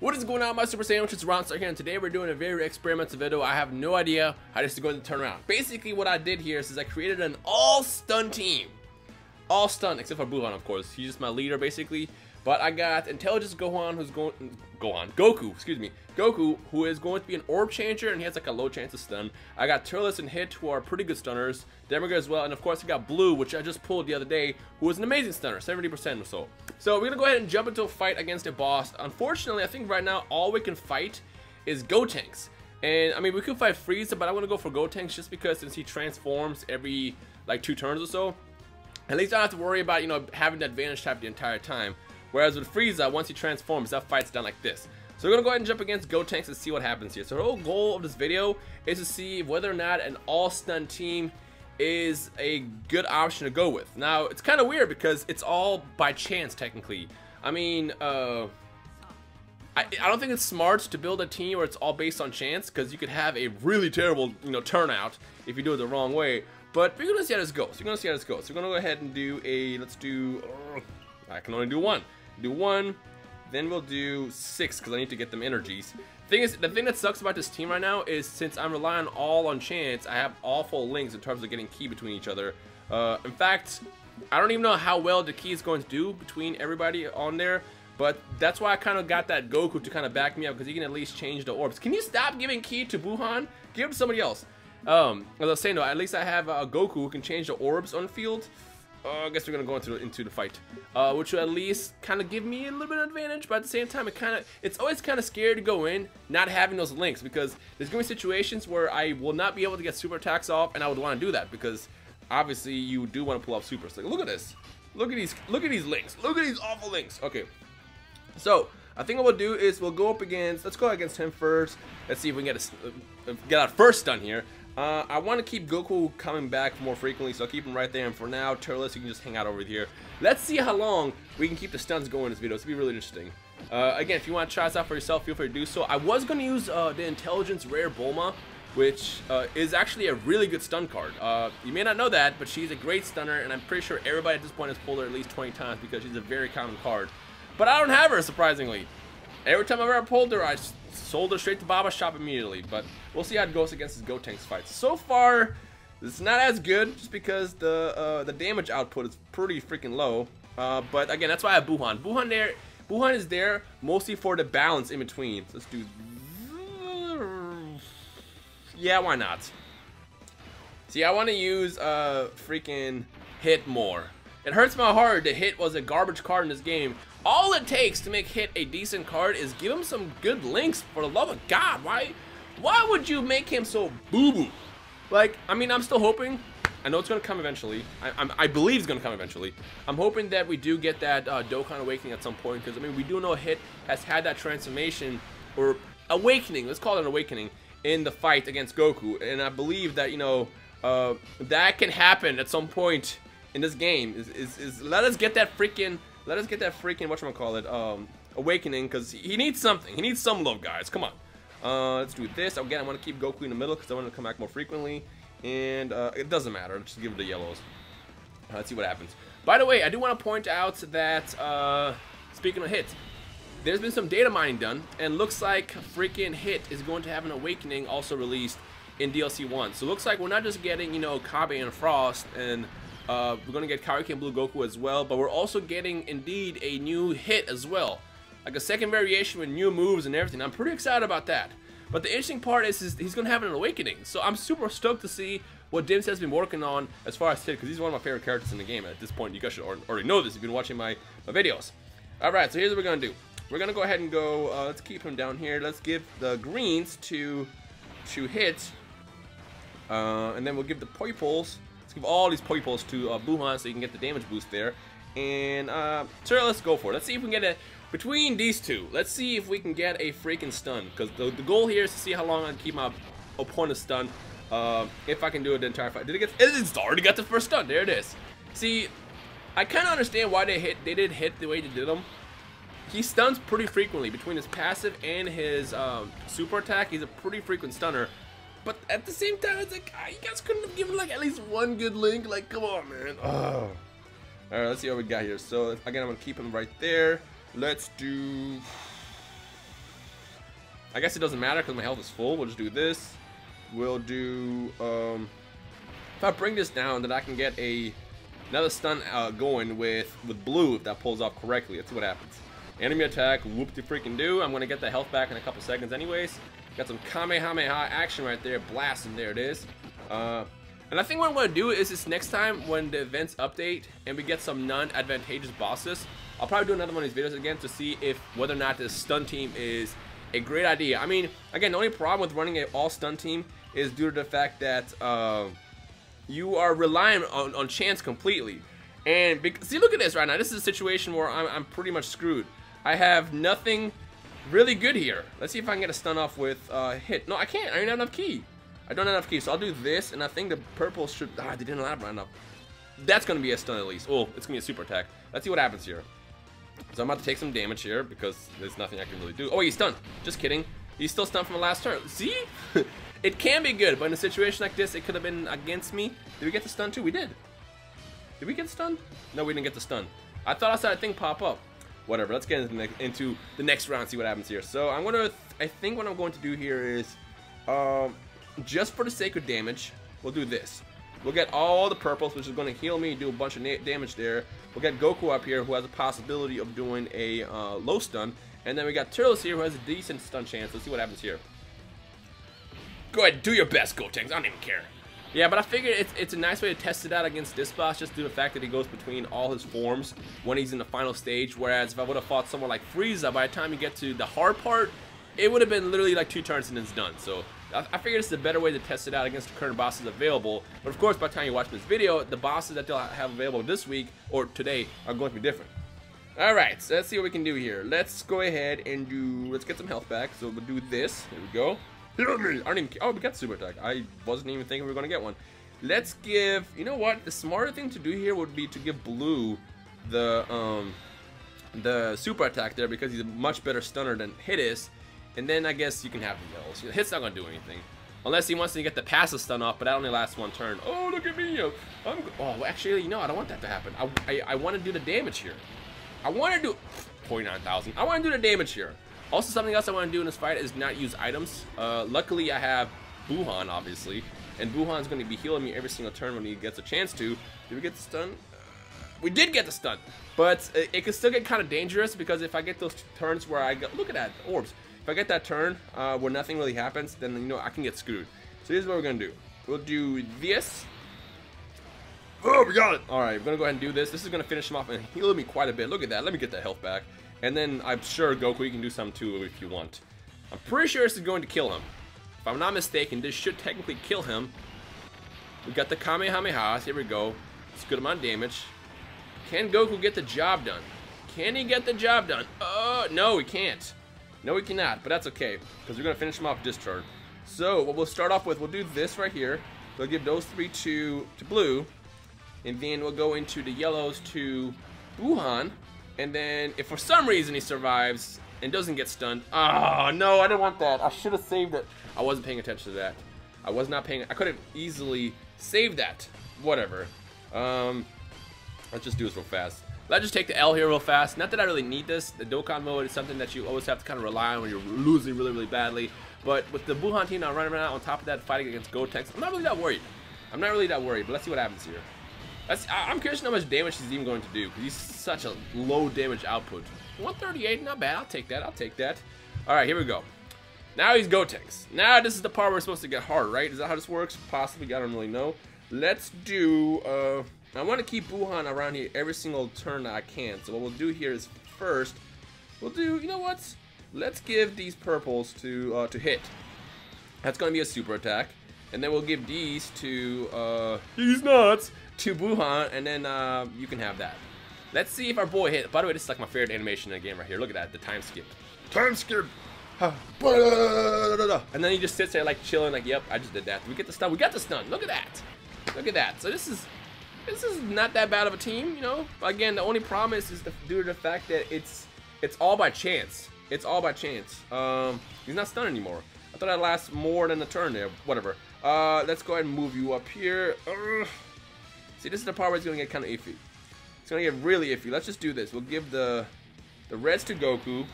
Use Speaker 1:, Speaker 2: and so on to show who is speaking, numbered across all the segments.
Speaker 1: What is going on, my Super Saiyan? It's Ronstar here, and today we're doing a very experimental video. I have no idea how this is going to turn around. Basically, what I did here is I created an all-stun team. All-stun, except for Buuhan, of course. He's just my leader, basically. But I got Intelligence Gohan, Goku, who is going to be an orb changer, and he has like a low chance of stun. I got Turles and Hit, who are pretty good stunners. Demagogue as well, and of course I got Blue, which I just pulled the other day, who is an amazing stunner, 70% or so. So we're gonna go ahead and jump into a fight against a boss. Unfortunately, I think right now all we can fight is Gotenks. And I mean, we could fight Frieza, but I want to go for Gotenks just because since he transforms every like 2 turns or so, at least I don't have to worry about, you know, having the advantage type the entire time. Whereas with Frieza, once he transforms, that fight's done like this. So we're gonna go ahead and jump against Gotenks and see what happens here. So the whole goal of this video is to see whether or not an all-stun team is a good option to go with. Now, it's kind of weird because it's all by chance, technically. I mean, I don't think it's smart to build a team where it's all based on chance, because you could have a really terrible, you know, turnout if you do it the wrong way. But we're gonna see how this goes. So we're gonna go ahead and do a, I can only do one. Do one, then we'll do 6 because I need to get them energies. The thing that sucks about this team right now is since I'm relying all on chance, I have awful links in terms of getting ki between each other. In fact, I don't even know how well the ki is going to do between everybody on there, but that's why I kind of got that Goku to kind of back me up, because he can at least change the orbs. Can you stop giving ki to Buuhan? Give it to somebody else. As I was saying though, at least I have a Goku who can change the orbs on field. I guess we're gonna go into the fight, which will at least kind of give me a little bit of advantage. But at the same time, it's always kind of scary to go in not having those links, because there's gonna be situations where I will not be able to get super attacks off, and I would want to do that because obviously you do want to pull off supers. Like, look at this, look at these links, look at these awful links. Okay, so I think what we'll do is we'll go up against. Let's go against him first. Let's see if we can get our first stun here. I want to keep Goku coming back more frequently, so I'll keep him right there. And for now, Turles, you can just hang out over here. Let's see how long we can keep the stuns going in this video. It's going to be really interesting. Again, if you want to try this out for yourself, feel free to do so. I was going to use the Intelligence Rare Bulma, which is actually a really good stun card. You may not know that, but she's a great stunner, and I'm pretty sure everybody at this point has pulled her at least 20 times because she's a very common card. But I don't have her, surprisingly. Every time I've ever pulled her, I sold her straight to Baba's shop immediately. But we'll see how it goes against this Gotenks fight. So far, it's not as good just because the damage output is pretty freaking low. But again, that's why I have Buuhan. Buuhan is there mostly for the balance in between. So let's do. Yeah, why not? See, I want to use freaking Hit more. It hurts my heart that Hit was a garbage card in this game. All it takes to make Hit a decent card is give him some good links, for the love of God. Why would you make him so boo-boo? Like, I mean, I'm still hoping. I know it's going to come eventually. I believe it's going to come eventually. I'm hoping that we do get that Dokkan awakening at some point, because, I mean, we do know Hit has had that transformation, or awakening, let's call it an awakening, in the fight against Goku. And I believe that, you know, that can happen at some point in this game. Let us get that freaking whatchamacallit, awakening, because he needs something. He needs some love, guys. Come on. Let's do this. Again, I want to keep Goku in the middle because I want to come back more frequently. And it doesn't matter. Just give it the yellows. Let's see what happens. By the way, I do want to point out that, speaking of Hit, there's been some data mining done, and looks like freaking Hit is going to have an awakening also released in DLC 1. So it looks like we're not just getting, you know, Kabe and Frost, and we're going to get Kaioken and Blue Goku as well, but we're also getting, indeed, a new Hit as well. Like a second variation with new moves and everything. I'm pretty excited about that. But the interesting part is he's going to have an awakening. So I'm super stoked to see what Dims has been working on as far as Hit, because he's one of my favorite characters in the game at this point. You guys should already know this if you've been watching my videos. Alright, so here's what we're going to do. We're going to go ahead and go, let's keep him down here. Let's give the greens to Hit. And then we'll give the Poipoles. Let's give all these Poipoles to Buuhan so you can get the damage boost there. And sure, let's go for it. Let's see if we can get it between these two. Let's see if we can get a freaking stun. Because the goal here is to see how long I can keep my opponent stunned. If I can do it the entire fight. It's already got the first stun. There it is. See, I kind of understand why they did hit the way they did them. He stuns pretty frequently between his passive and his super attack. He's a pretty frequent stunner. But at the same time, it's like, you guys couldn't have given like at least one good link. Like, come on, man. Oh. All right, let's see what we got here. So again, I'm gonna keep him right there. Let's do I guess it doesn't matter because my health is full. We'll just do this. We'll do, if I bring this down, then I can get another stun going with blue if that pulls off correctly. Let's see what happens. Enemy attack, whoop-de-freaking-do. I'm going to get the health back in a couple seconds anyways. Got some Kamehameha action right there. Blasting, there it is. And I think what I'm going to do is this next time when the events update and we get some non-advantageous bosses, I'll probably do another one of these videos again to see if whether or not this stun team is a great idea. I mean, again, the only problem with running an all-stun team is due to the fact that you are relying on chance completely. And see, look at this right now. This is a situation where I'm pretty much screwed. I have nothing really good here. Let's see if I can get a stun off with hit. No, I can't. I don't have enough key. I don't have enough key, so I'll do this, and I think the purple should... Ah, they didn't allow it right enough. That's going to be a stun at least. Oh, it's going to be a super attack. Let's see what happens here. So I'm about to take some damage here because there's nothing I can really do. Oh, he's stunned. Just kidding. He's still stunned from the last turn. See? It can be good, but in a situation like this, it could have been against me. Did we get the stun too? We did. Did we get the stun? No, we didn't get the stun. I thought I saw that thing pop up. Whatever. Let's get into the next round and see what happens here. So I'm going to... I think what I'm going to do here is... just for the sake of damage, we'll do this. We'll get all the purples, which is going to heal me, do a bunch of damage there. We'll get Goku up here, who has a possibility of doing a low stun. And then we got Turles here, who has a decent stun chance. Let's see what happens here. Go ahead, do your best, Gotenks. I don't even care. Yeah, but I figured it's a nice way to test it out against this boss, just due to the fact that he goes between all his forms when he's in the final stage. Whereas if I would have fought someone like Frieza, by the time you get to the hard part, it would have been literally like 2 turns and it's done. So I figured it's a better way to test it out against the current bosses available. But of course, by the time you watch this video, the bosses that they'll have available this week or today are going to be different. Alright, so let's see what we can do here. Let's go ahead and let's get some health back. So we'll do this. Here we go. Heal me! I don't even care. Oh, we got the super attack. I wasn't even thinking we were going to get one. Let's give, you know what? The smarter thing to do here would be to give Blue the super attack there because he's a much better stunner than Hit is. And then I guess you can have the yellows. Hit's not going to do anything. Unless he wants to get the passive stun off, but that only lasts 1 turn. Oh, look at me. Oh, actually, you know, I don't want that to happen. I want to do the damage here. I want to do 49,000. I want to do the damage here. Also, something else I want to do in this fight is not use items. Luckily, I have Buuhan, obviously. And Buuhan's going to be healing me every single turn when he gets a chance to. Did we get the stun? We did get the stun. But it can still get kind of dangerous because if I get those turns where I go... Look at that, orbs. If I get that turn where nothing really happens, then, you know, I can get screwed. So here's what we're going to do. We'll do this. Oh, we got it. All right, we're going to go ahead and do this. This is going to finish him off and heal me quite a bit. Look at that. Let me get that health back. And then I'm sure Goku, you can do something too if you want. I'm pretty sure this is going to kill him. If I'm not mistaken, this should technically kill him. We got the Kamehamehas. Here we go. It's a good amount of damage. Can Goku get the job done? Can he get the job done? No, he can't. No, he cannot, but that's okay, because we're going to finish him off this turn. So, what we'll start off with, we'll do this right here. We'll give those 3 to Blue, and then we'll go into the yellows to Buuhan, and then if for some reason he survives and doesn't get stunned... Oh, no, I didn't want that. I should have saved it. I wasn't paying attention to that. I was not paying... I could have easily saved that. Whatever. Let's just do this real fast. Let's just take the L here real fast. Not that I really need this. The Dokkan mode is something that you always have to kind of rely on when you're losing really, really badly. But with the Buuhan team now running around on top of that, fighting against Gotenks, I'm not really that worried. I'm not really that worried, but let's see what happens here. I'm curious how much damage he's even going to do, because he's such a low damage output. 138, not bad. I'll take that. I'll take that. All right, here we go. Now he's Gotenks. Now this is the part where we're supposed to get hard, right? Is that how this works? Possibly. I don't really know. Let's do... I want to keep Buuhan around here every single turn that I can. So what we'll do here is first, we'll do... You know what? Let's give these purples to Hit. That's going to be a super attack. And then we'll give these to... He's nuts! To Buuhan, and then you can have that. Let's see if our boy Hit. By the way, this is like my favorite animation in the game right here. Look at that, the time skip. Time skip. And then he just sits there like chilling, like, yep, I just did that. We get the stun. We got the stun. Look at that. Look at that. So this is not that bad of a team, you know. Again, the only promise is due to the fact that it's all by chance. It's all by chance. He's not stunned anymore. I thought I'd last more than a turn there. Whatever. Let's go ahead and move you up here. See, this is the part where it's going to get kind of iffy. It's going to get really iffy. Let's just do this. We'll give the reds to Goku.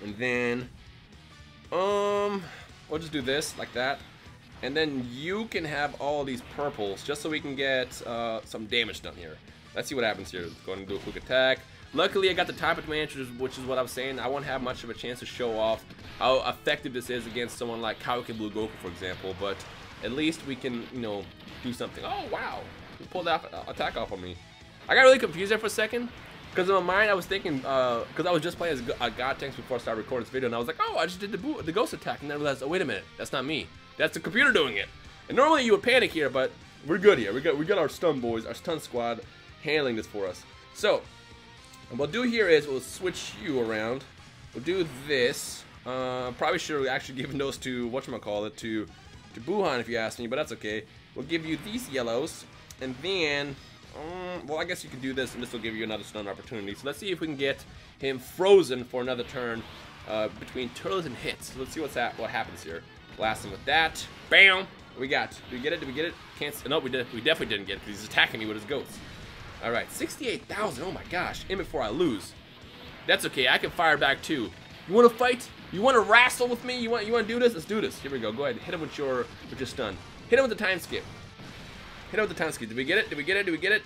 Speaker 1: And then We'll just do this like that, and then you can have all these purples just so we can get some damage done here. Let's see what happens here. Go ahead and do a quick attack. Luckily, I got the type advantage, which is what I'm saying. I won't have much of a chance to show off how effective this is against someone like Kaioken Blue Goku, for example. But at least we can, you know, do something. Oh wow, he pulled that attack off on me. I got really confused there for a second. Because in my mind, I was thinking, because I was just playing as Gotenks before I started recording this video, and I was like, oh, I just did the ghost attack, and then I realized, oh, wait a minute, that's not me. That's the computer doing it. And normally you would panic here, but we're good here. We got our stun boys, our stun squad, handling this for us. So, what we'll do here is we'll switch you around. We'll do this. Probably should have actually given those to, whatchamacallit, to Buuhan if you ask me, but that's okay. We'll give you these yellows, and then... well, I guess you can do this, and this will give you another stun opportunity. So let's see if we can get him frozen for another turn between Turles and hits. So let's see what happens here. Blast him with that. Bam! What we got? Did we get it? Did we get it? Can't. No, we did. We definitely didn't get it because he's attacking me with his ghosts. All right, 68,000. Oh my gosh! In before I lose. That's okay. I can fire back too. You want to fight? You want to wrestle with me? You want to do this? Let's do this. Here we go. Go ahead. Hit him with your stun. Hit him with the time skip. Hit out the time skip. Did we get it? Did we get it? Did we get it?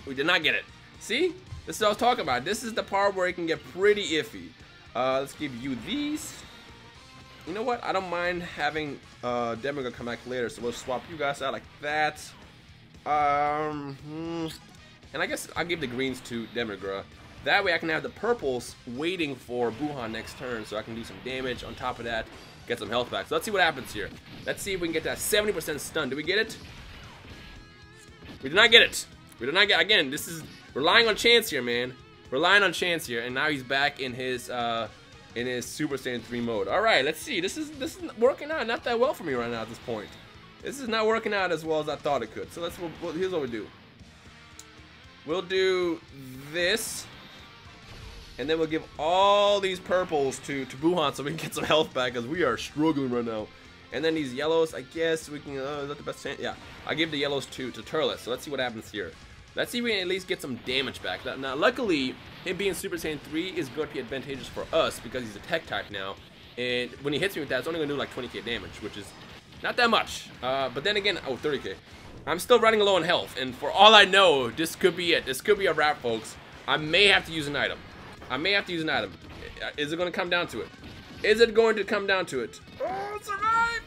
Speaker 1: We did not get it. See? This is what I was talking about. This is the part where it can get pretty iffy. Let's give you these. You know what? I don't mind having Demiga come back later, so we'll swap you guys out like that. And I guess I'll give the greens to Demigra. That way I can have the purples waiting for Buuhan next turn, so I can do some damage on top of that, get some health back. So let's see what happens here. Let's see if we can get that 70% stun. Did we get it? We did not get it. We did not get, again, this is relying on chance here, man. Relying on chance here, and now he's back in his Super Saiyan 3 mode. Alright, let's see. This is working out not that well for me right now at this point. This is not working out as well as I thought it could. So here's what we do. We'll do this, and then we'll give all these purples to Buuhan so we can get some health back, because we are struggling right now. And then these yellows, I guess we can, is that the best chance? Yeah, I'll give the yellows to Turles. So let's see what happens here. Let's see if we can at least get some damage back. Now, luckily, him being Super Saiyan 3 is going to be advantageous for us because he's a tech type now. And when he hits me with that, it's only going to do like 20k damage, which is not that much. But then again, oh, 30k. I'm still running low on health, and for all I know, this could be it. This could be a wrap, folks. I may have to use an item. Is it going to come down to it? Is it going to come down to it? Oh, survive!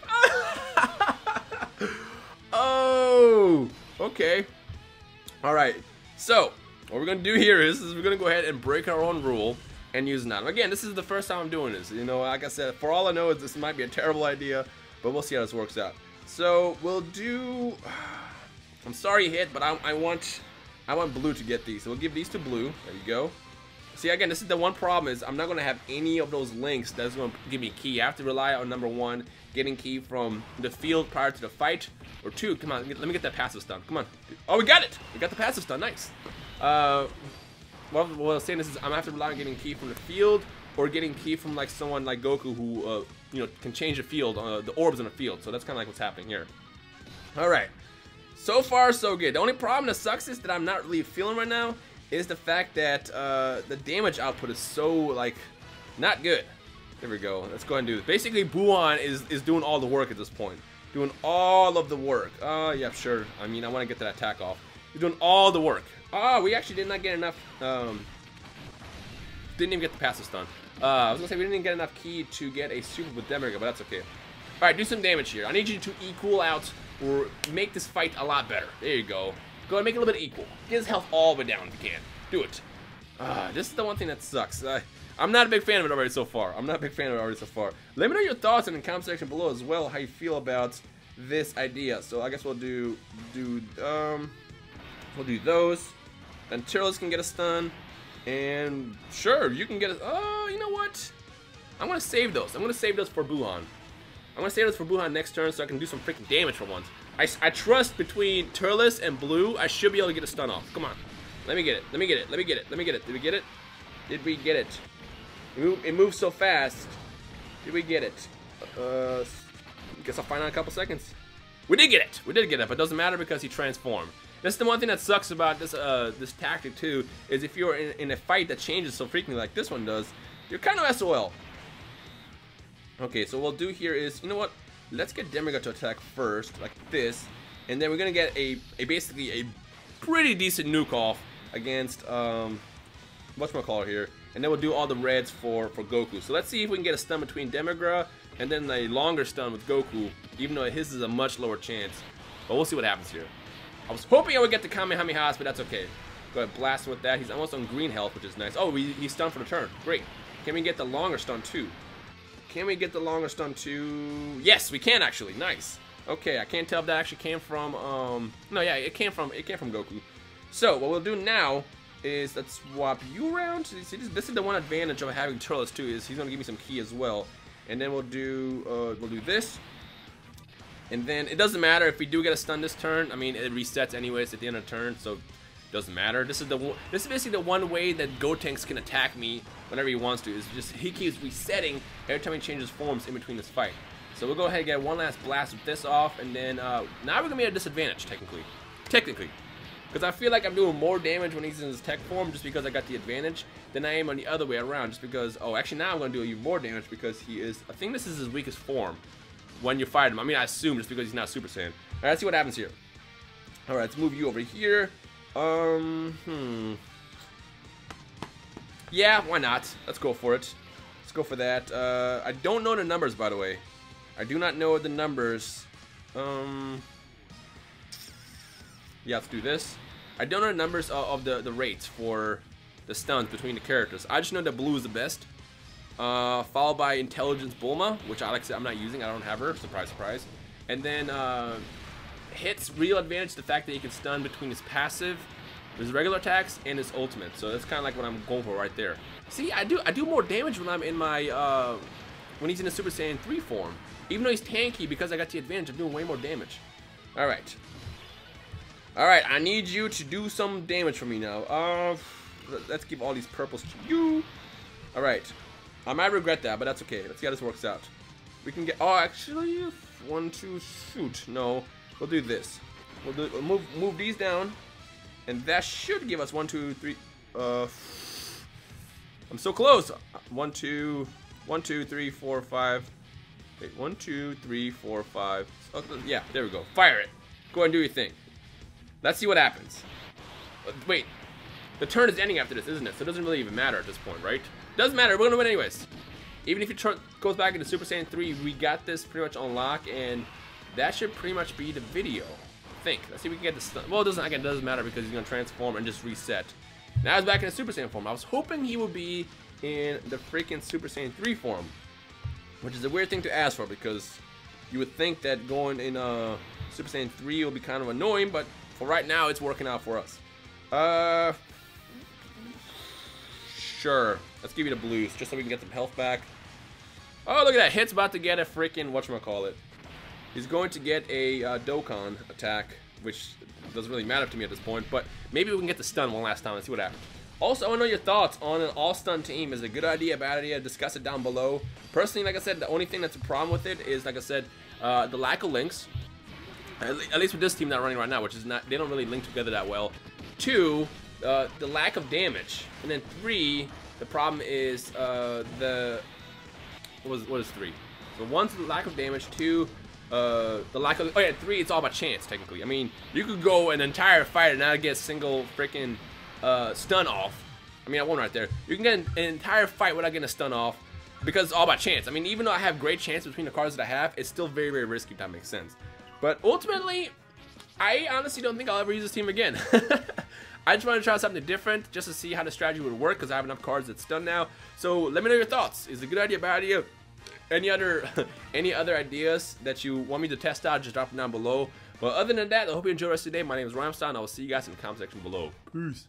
Speaker 1: Oh, okay. All right. So what we're gonna do here is we're gonna go ahead and break our own rule and use an item. Again, this is the first time I'm doing this. You know, like I said, for all I know, this might be a terrible idea, but we'll see how this works out. So we'll do. I'm sorry, hit, but I want blue to get these. So we'll give these to blue. There you go. See, again, this is the one problem is I'm not going to have any of those links that's going to give me key. I have to rely on number one, getting key from the field prior to the fight, or two, come on, let me get that passive stun. Come on. Oh, we got it. We got the passive stun. Nice. What I was saying is I'm going to have to rely on getting key from the field or getting key from like someone like Goku who, you know, can change the field, the orbs in the field. So that's kind of like what's happening here. All right. So far, so good. The only problem that sucks is that I'm not really feeling right now is the fact that the damage output is so, like, not good. There we go. Let's go ahead and do this. Basically, Buuhan is doing all the work at this point. Doing all of the work. Yeah, sure. I mean, I want to get that attack off. He's doing all the work. We actually did not get enough. Didn't even get the passive stun. I was going to say we didn't even get enough key to get a super with Demiga, but that's okay. Alright, do some damage here. I need you to equal out or make this fight a lot better. There you go. Go ahead and make it a little bit equal. Get his health all the way down if you can. Do it. This is the one thing that sucks. I'm not a big fan of it already so far. Let me know your thoughts in the comment section below as well, how you feel about this idea. So I guess we'll do those. Then Turles can get a stun. And sure, you can get a, you know what? I'm gonna save those. I'm gonna save those for Buuhan. Next turn so I can do some freaking damage for once. I trust between Turles and Blue, I should be able to get a stun off. Come on. Let me get it. Did we get it? It moves so fast. Did we get it? Guess I'll find out in a couple seconds. We did get it, but it doesn't matter because he transformed. That's the one thing that sucks about this this tactic too, is if you're in a fight that changes so frequently like this one does, you're kind of SOL. Okay, so what we'll do here is, you know what? Let's get Demigod to attack first, like this, and then we're gonna get a basically a pretty decent nuke off against whatchamacallit here, and then we'll do all the reds for Goku. So let's see if we can get a stun between Demigod and then a longer stun with Goku, even though his is a much lower chance. But we'll see what happens here. I was hoping I would get the Kamehamehas, but that's okay. Go ahead, blast him with that. He's almost on green health, which is nice. Oh, he's stunned for the turn. Great. Can we get the longer stun too? Can we get the longer stun too? Yes, we can actually. Nice. Okay, I can't tell if that actually came from no, yeah, it came from Goku. So what we'll do now is let's swap you around. See, this is the one advantage of having Turles too, is he's gonna give me some ki as well. And then we'll do this. And then it doesn't matter if we do get a stun this turn. I mean, it resets anyways at the end of the turn, so it doesn't matter. This is basically the one way that Gotenks can attack me whenever he wants to. Is just he keeps resetting every time he changes forms in between this fight. So we'll go ahead and get one last blast with this off, and then now we're gonna be at a disadvantage technically, because I feel like I'm doing more damage when he's in his tech form just because I got the advantage than I am on the other way around. Just because, oh, actually now I'm gonna do even more damage because he is. I think this is his weakest form when you fight him. I mean, I assume just because he's not Super Saiyan. All right, let's see what happens here. All right, let's move you over here. Yeah, why not? Let's go for it. Let's go for that. I don't know the numbers, by the way. I do not know the numbers. Yeah, let's do this. I don't know the numbers of the rates for the stuns between the characters. I just know that blue is the best. Followed by Intelligence Bulma, which I like to say I'm not using. I don't have her. Surprise, surprise. And then hits real advantage the fact that he can stun between his passive, his regular attacks, and his ultimate. So that's kind of like what I'm going for right there. See, I do more damage when I'm in my when he's in a Super Saiyan 3 form. Even though he's tanky, because I got the advantage, I'm doing way more damage. All right. All right, I need you to do some damage for me now. Let's give all these purples to you. All right. I might regret that, but that's okay. Let's see how this works out. We can get. Oh, actually, 1, 2, shoot. No, we'll do this. We'll move these down, and that should give us 1, 2, 3. I'm so close. 1, 2, 3, 4, 5. Wait, 1, 2, 3, 4, 5. Oh, yeah, there we go. Fire it. Go ahead and do your thing. Let's see what happens. Wait, the turn is ending after this, isn't it? So it doesn't really even matter at this point, right? Doesn't matter. We're gonna win anyways. Even if he goes back into Super Saiyan 3, we got this pretty much on lock, and that should pretty much be the video. I think. Let's see if we can get the stun. Well, it doesn't matter because he's gonna transform and just reset. Now he's back in the Super Saiyan form. I was hoping he would be in the freaking Super Saiyan 3 form, which is a weird thing to ask for because you would think that going in Super Saiyan 3 will be kind of annoying, but for right now, it's working out for us. Sure. Let's give you the blues just so we can get some health back. Oh, look at that. Hit's about to get a freaking whatchamacallit. He's going to get a Dokkan attack, which doesn't really matter to me at this point, but maybe we can get the stun one last time and see what happens. Also, I want to know your thoughts on an all-stun team. Is it a good idea, bad idea? Discuss it down below. Personally, like I said, the only thing that's a problem with it is, like I said, the lack of links. At least with this team not running right now, which is not, they don't really link together that well. 2, the lack of damage, and then 3, the problem is what is 3? So 1's the lack of damage, 2, the lack of, oh yeah, 3, it's all about chance technically. I mean, you could go an entire fight and not get a single freaking stun off. I mean, I won right there. You can get an entire fight without getting a stun off because it's all about chance. I mean, even though I have great chance between the cards that I have, it's still very, very risky if that makes sense. But ultimately, I honestly don't think I'll ever use this team again. I just want to try something different just to see how the strategy would work because I have enough cards that's done now. So let me know your thoughts. Is it a good idea, bad idea? Any other ideas that you want me to test out, just drop them down below. But other than that, I hope you enjoy the rest of the day. My name is Rhymestyle, and I will see you guys in the comment section below. Peace.